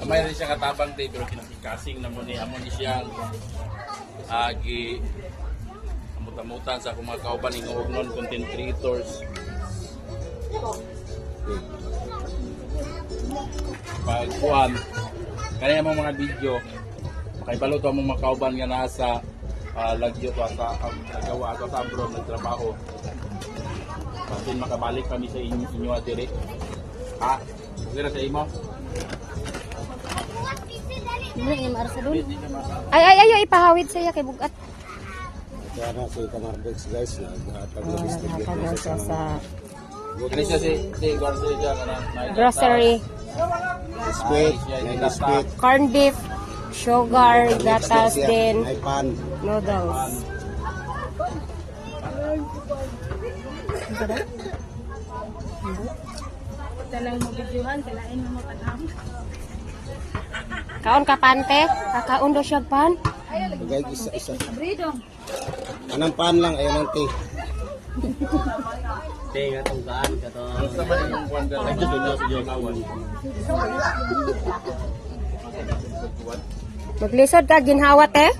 Mayroon siya katabang day pero kinakasing na mo ni amon ni siyang agi amutan sa akong mga kauban ng ugnon content creators. Pagkuhan kaya mo mga video makaibalo to ang mga kauban nga nasa lagyo to sa nagawa ato sa abroad nagtrabaho. Pasin makabalik kami sa inyo adire. Okay na sa imo? Ay, ipahawid siya kay bugat. Kaya na si Kamardex guys, naghatag-distribute siya sa Kani siya si grocery dyan na grocery. biscuit, may biscuit, Corn beef, sugar, gatas din, may pan. noodles. Kaon ka pante? Kakaon daw siya pan? Bagay isa-isa. Anong pan lang, ayun ang tea. Nga itong gaan ka to. sa man yung kwanda na dito sa Jogawan. Maglisod ka, ginhawat eh?